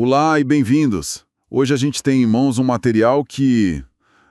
Olá e bem-vindos! Hoje a gente tem em mãos um material que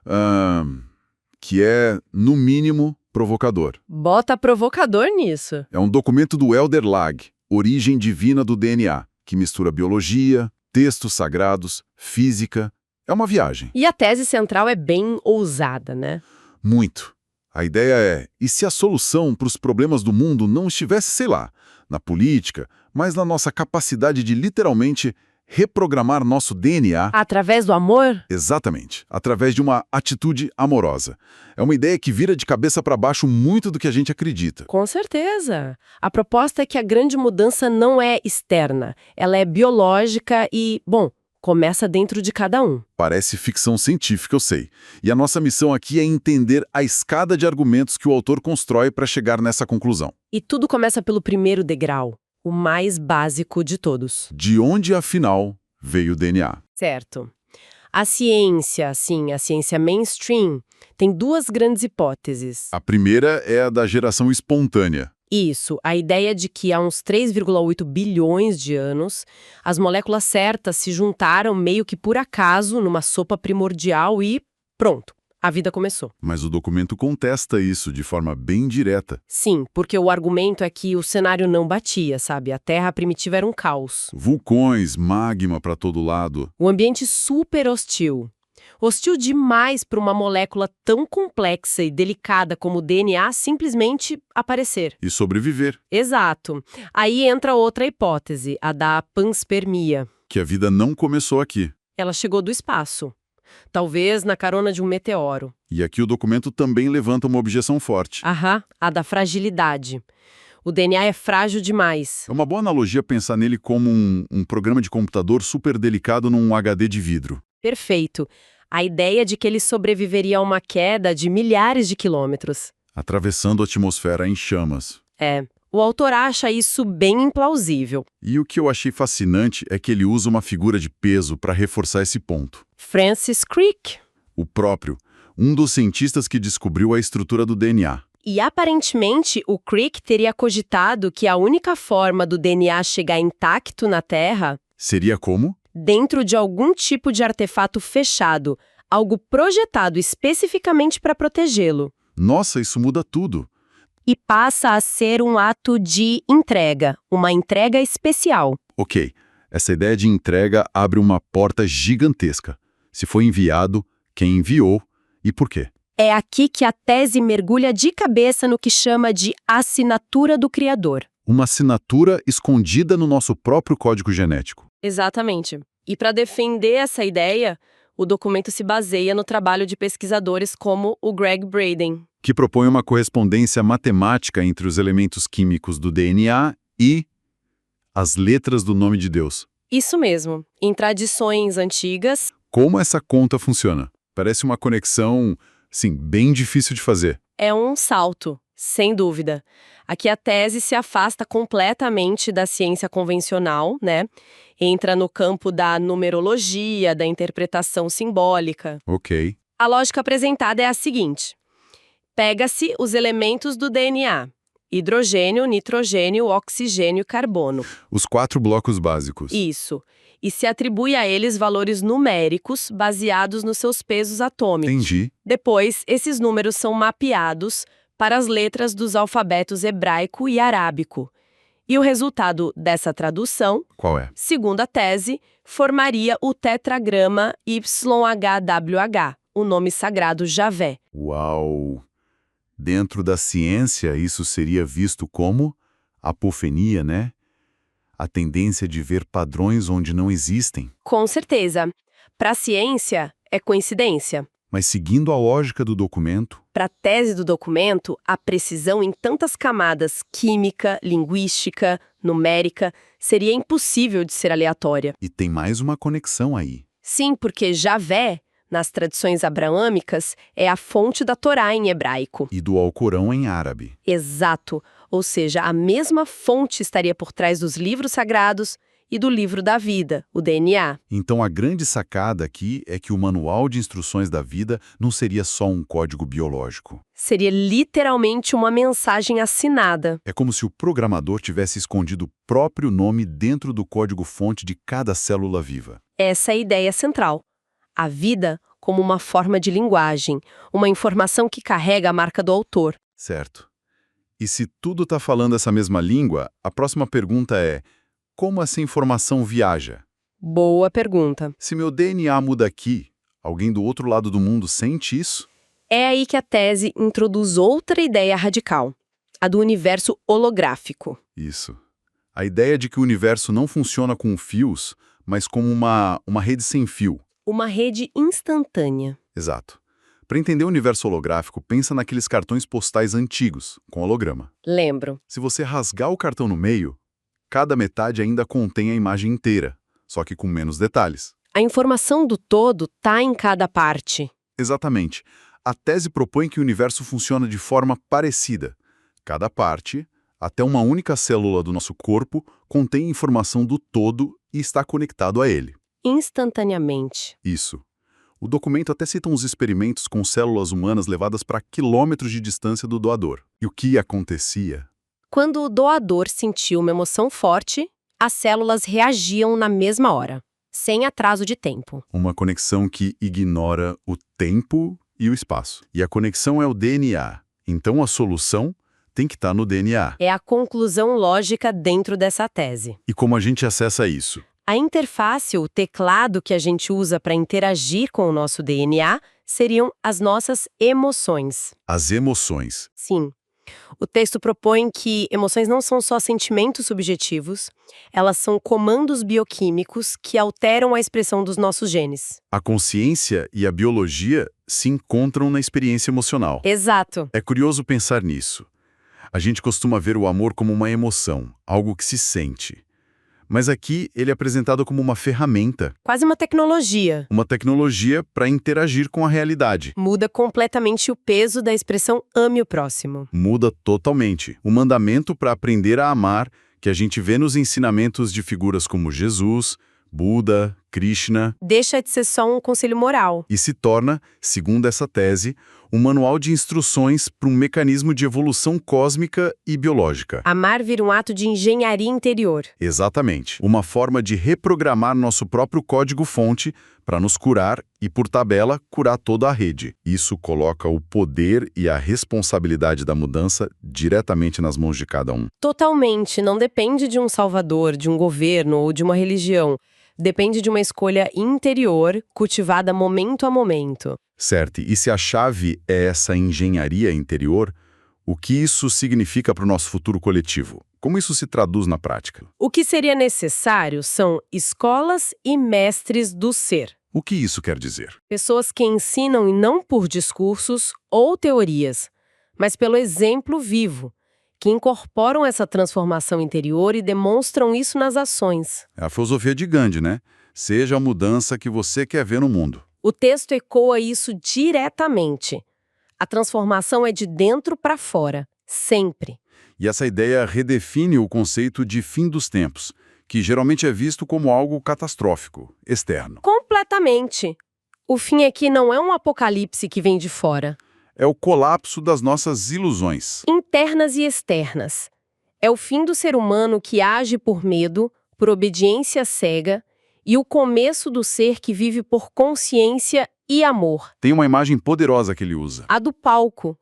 é, no mínimo, provocador. Bota provocador nisso. É um documento do Elder Lag, Origem Divina do DNA, que mistura biologia, textos sagrados, física. É uma viagem. E a tese central é bem ousada, né? Muito. A ideia é, e se a solução para os problemas do mundo não estivesse, sei lá, na política, mas na nossa capacidade de literalmente reprogramar nosso DNA... Através do amor? Exatamente, através de uma atitude amorosa. É uma ideia que vira de cabeça para baixo muito do que a gente acredita. Com certeza. A proposta é que a grande mudança não é externa, ela é biológica e, bom, começa dentro de cada um. Parece ficção científica, eu sei. E a nossa missão aqui é entender a escada de argumentos que o autor constrói para chegar nessa conclusão. E tudo começa pelo primeiro degrau, o mais básico de todos. De onde, afinal, veio o DNA? Certo. A ciência, sim, a ciência mainstream, tem duas grandes hipóteses. A primeira é a da geração espontânea. Isso, a ideia de que há uns 3,8 bilhões de anos, as moléculas certas se juntaram meio que por acaso numa sopa primordial e pronto, a vida começou. Mas o documento contesta isso de forma bem direta. Sim, porque o argumento é que o cenário não batia, sabe? A Terra primitiva era um caos. Vulcões, magma para todo lado. Um ambiente super hostil. Hostil demais para uma molécula tão complexa e delicada como o DNA simplesmente aparecer. E sobreviver. Exato. Aí entra outra hipótese, a da panspermia. Que a vida não começou aqui. Ela chegou do espaço. Talvez na carona de um meteoro. E aqui o documento também levanta uma objeção forte. Aham, a da fragilidade. O DNA é frágil demais. É uma boa analogia pensar nele como um programa de computador super delicado num HD de vidro. Perfeito. A ideia de que ele sobreviveria a uma queda de milhares de quilômetros. Atravessando a atmosfera em chamas. É. O autor acha isso bem implausível. E o que eu achei fascinante é que ele usa uma figura de peso para reforçar esse ponto. Francis Crick. O próprio, um dos cientistas que descobriu a estrutura do DNA. E aparentemente o Crick teria cogitado que a única forma do DNA chegar intacto na Terra... Seria como? Dentro de algum tipo de artefato fechado, algo projetado especificamente para protegê-lo. Nossa, isso muda tudo. E passa a ser um ato de entrega, uma entrega especial. Ok, essa ideia de entrega abre uma porta gigantesca. Se foi enviado, quem enviou e por quê? É aqui que a tese mergulha de cabeça no que chama de assinatura do Criador. Uma assinatura escondida no nosso próprio código genético. Exatamente. E para defender essa ideia, o documento se baseia no trabalho de pesquisadores como o Greg Braden. Que propõe uma correspondência matemática entre os elementos químicos do DNA e as letras do nome de Deus. Isso mesmo. Em tradições antigas... Como essa conta funciona? Parece uma conexão, sim, bem difícil de fazer. É um salto, sem dúvida. Aqui a tese se afasta completamente da ciência convencional, né? Entra no campo da numerologia, da interpretação simbólica. Ok. A lógica apresentada é a seguinte. Pega-se os elementos do DNA. Hidrogênio, nitrogênio, oxigênio e carbono. Os 4 blocos básicos. Isso. E se atribui a eles valores numéricos baseados nos seus pesos atômicos. Entendi. Depois, esses números são mapeados para as letras dos alfabetos hebraico e arábico. E o resultado dessa tradução, Qual é? segundo a tese, formaria o tetragrama YHWH, o nome sagrado Javé. Uau! Dentro da ciência, isso seria visto como apofenia, né? A tendência de ver padrões onde não existem. Com certeza. Para a ciência, é coincidência. Mas seguindo a lógica do documento... Para a tese do documento, a precisão em tantas camadas química, linguística, numérica, seria impossível de ser aleatória. E tem mais uma conexão aí. Sim, porque Javé, nas tradições abraâmicas, é a fonte da Torá em hebraico. E do Alcorão em árabe. Exato. Ou seja, a mesma fonte estaria por trás dos livros sagrados e do livro da vida, o DNA. Então a grande sacada aqui é que o manual de instruções da vida não seria só um código biológico. Seria literalmente uma mensagem assinada. É como se o programador tivesse escondido o próprio nome dentro do código-fonte de cada célula viva. Essa é a ideia central. A vida como uma forma de linguagem, uma informação que carrega a marca do autor. Certo. E se tudo está falando essa mesma língua, a próxima pergunta é: como essa informação viaja? Boa pergunta. Se meu DNA muda aqui, alguém do outro lado do mundo sente isso? É aí que a tese introduz outra ideia radical, a do universo holográfico. Isso. A ideia de que o universo não funciona com fios, mas como uma rede sem fio. Uma rede instantânea. Exato. Para entender o universo holográfico, pensa naqueles cartões postais antigos, com holograma. Lembro. Se você rasgar o cartão no meio, cada metade ainda contém a imagem inteira, só que com menos detalhes. A informação do todo está em cada parte. Exatamente. A tese propõe que o universo funciona de forma parecida. Cada parte, até uma única célula do nosso corpo, contém informação do todo e está conectado a ele. Instantaneamente. Isso. O documento até cita uns experimentos com células humanas levadas para quilômetros de distância do doador. E o que acontecia? Quando o doador sentiu uma emoção forte, as células reagiam na mesma hora, sem atraso de tempo. Uma conexão que ignora o tempo e o espaço. E a conexão é o DNA. Então a solução tem que estar no DNA. É a conclusão lógica dentro dessa tese. E como a gente acessa isso? A interface, o teclado que a gente usa para interagir com o nosso DNA, seriam as nossas emoções. As emoções. Sim. O texto propõe que emoções não são só sentimentos subjetivos, elas são comandos bioquímicos que alteram a expressão dos nossos genes. A consciência e a biologia se encontram na experiência emocional. Exato. É curioso pensar nisso. A gente costuma ver o amor como uma emoção, algo que se sente. Mas aqui ele é apresentado como uma ferramenta. Quase uma tecnologia. Uma tecnologia para interagir com a realidade. Muda completamente o peso da expressão ame o próximo. Muda totalmente. O mandamento para aprender a amar, que a gente vê nos ensinamentos de figuras como Jesus, Buda, Krishna. Deixa de ser só um conselho moral. E se torna, segundo essa tese, um manual de instruções para um mecanismo de evolução cósmica e biológica. Amar vira um ato de engenharia interior. Exatamente. Uma forma de reprogramar nosso próprio código-fonte para nos curar e, por tabela, curar toda a rede. Isso coloca o poder e a responsabilidade da mudança diretamente nas mãos de cada um. Totalmente. Não depende de um salvador, de um governo ou de uma religião. Depende de uma escolha interior, cultivada momento a momento. Certo. E se a chave é essa engenharia interior, o que isso significa para o nosso futuro coletivo? Como isso se traduz na prática? O que seria necessário são escolas e mestres do ser. O que isso quer dizer? Pessoas que ensinam não por discursos ou teorias, mas pelo exemplo vivo, que incorporam essa transformação interior e demonstram isso nas ações. É a filosofia de Gandhi, né? Seja a mudança que você quer ver no mundo. O texto ecoa isso diretamente. A transformação é de dentro para fora, sempre. E essa ideia redefine o conceito de fim dos tempos, que geralmente é visto como algo catastrófico, externo. Completamente. O fim aqui não é um apocalipse que vem de fora. É o colapso das nossas ilusões. Internas e externas. É o fim do ser humano que age por medo, por obediência cega, e o começo do ser que vive por consciência e amor. Tem uma imagem poderosa que ele usa. A do palco.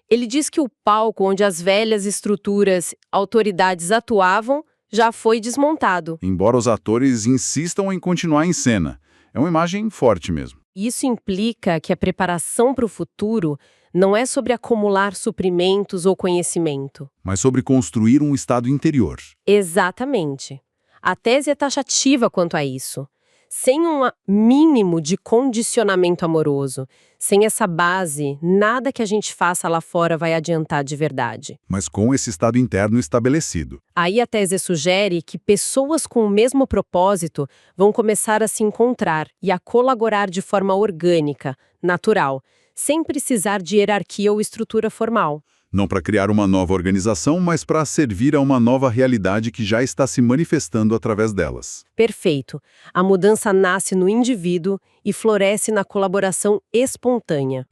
Ele diz que o palco onde as velhas estruturas, autoridades atuavam, já foi desmontado. Embora os atores insistam em continuar em cena. É uma imagem forte mesmo. Isso implica que a preparação para o futuro não é sobre acumular suprimentos ou conhecimento. Mas sobre construir um estado interior. Exatamente. A tese é taxativa quanto a isso. Sem um mínimo de condicionamento amoroso, sem essa base, nada que a gente faça lá fora vai adiantar de verdade. Mas com esse estado interno estabelecido. Aí a tese sugere que pessoas com o mesmo propósito vão começar a se encontrar e a colaborar de forma orgânica, natural, sem precisar de hierarquia ou estrutura formal. Não para criar uma nova organização, mas para servir a uma nova realidade que já está se manifestando através delas. Perfeito. A mudança nasce no indivíduo e floresce na colaboração espontânea.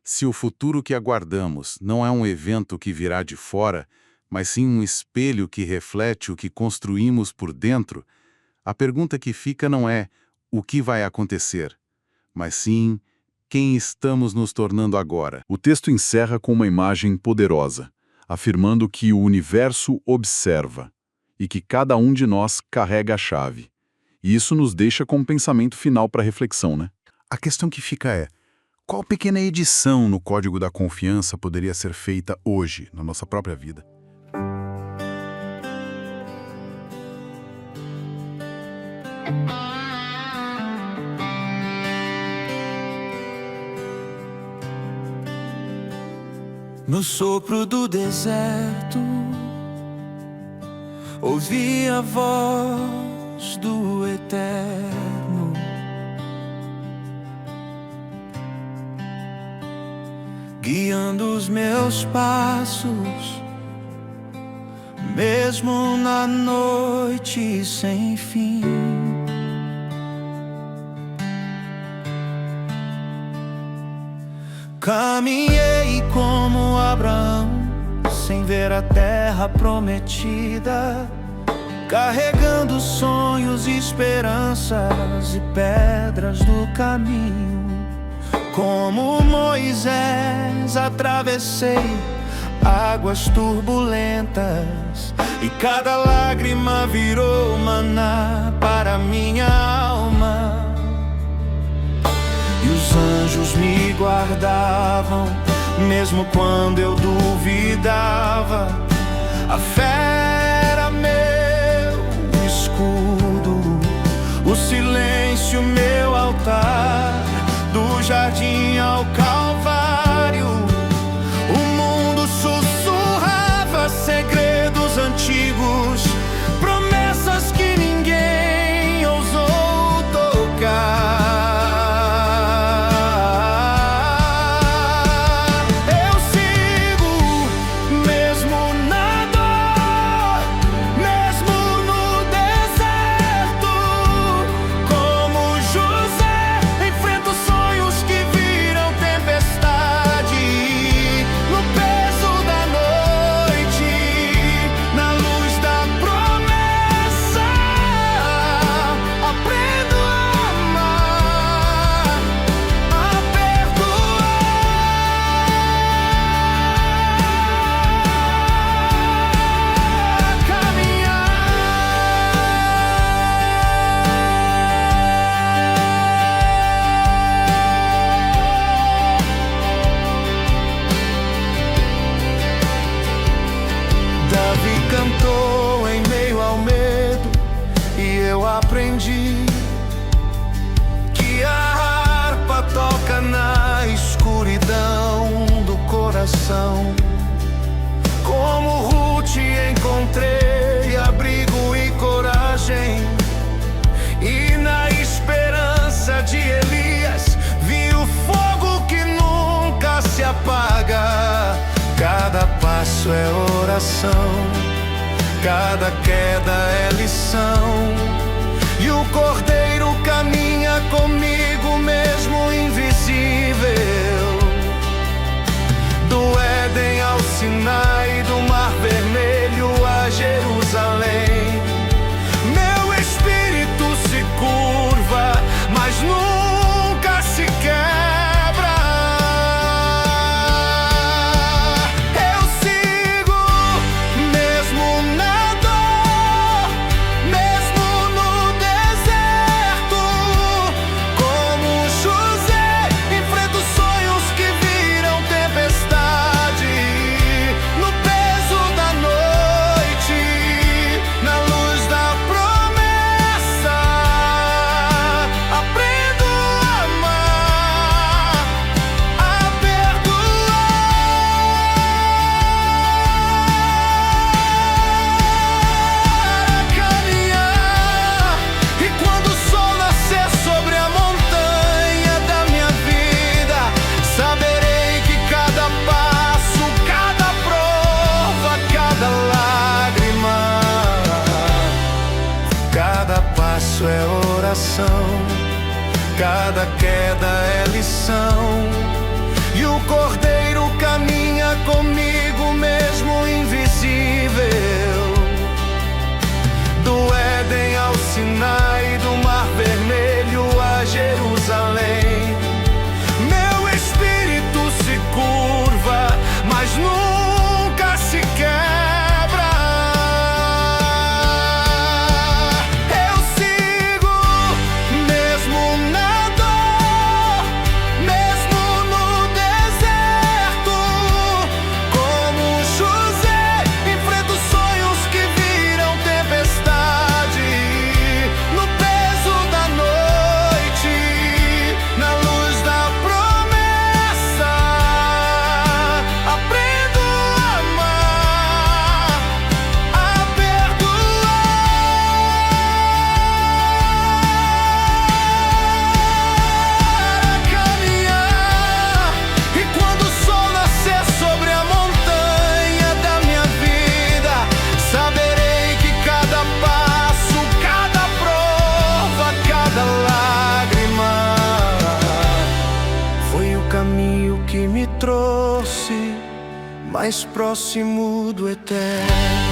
Se o futuro que aguardamos não é um evento que virá de fora, mas sim um espelho que reflete o que construímos por dentro, a pergunta que fica não é o que vai acontecer, mas sim quem estamos nos tornando agora. O texto encerra com uma imagem poderosa, afirmando que o universo observa e que cada um de nós carrega a chave. E isso nos deixa com um pensamento final para reflexão, né? A questão que fica é: qual pequena edição no Código da Confiança poderia ser feita hoje, na nossa própria vida? No sopro do deserto, ouvi a voz do Eterno. Guiando os meus passos, mesmo na noite sem fim. Caminhei como Abraão, sem ver a terra prometida, carregando sonhos, esperanças e pedras do caminho. Como Moisés, atravessei águas turbulentas, e cada lágrima virou maná para minha alma. E os anjos me guardavam, mesmo quando eu duvidava. A fé era meu escudo, o silêncio meu altar. Do jardim ao Calvário, o mundo sussurrava segredos antigos, promessas que ninguém ousou tocar. Cantou em meio ao medo, e eu aprendi que a harpa toca na escuridão do coração. Como Ruth encontrei abrigo e coragem, e na esperança de Elias vi o fogo que nunca se apaga. Cada passo é oração, cada queda é lição, e o Cordeiro caminha comigo mesmo invisível. Do Éden ao Sinai, do Mar Vermelho a Jerusalém, meu espírito se curva, mas nunca se quebra. No salvação. Cada queda é lição, e o Cordeiro caminha comigo mesmo invisível. Do Éden ao Sinai, do Mar Vermelho a Jerusalém, meu espírito se curva, mas nunca se quebra. Eu sigo, mesmo na dor, mesmo no deserto. Como José, enfrento sonhos que viram tempestade. No peso da noite, na luz da promessa, aprendo a amar, a perdoar, a caminhar. E quando o sol nascer sobre a montanha da minha vida, saberei que cada passo, cada prova, cada lágrima foi o caminho que me trouxe mais próximo do eterno.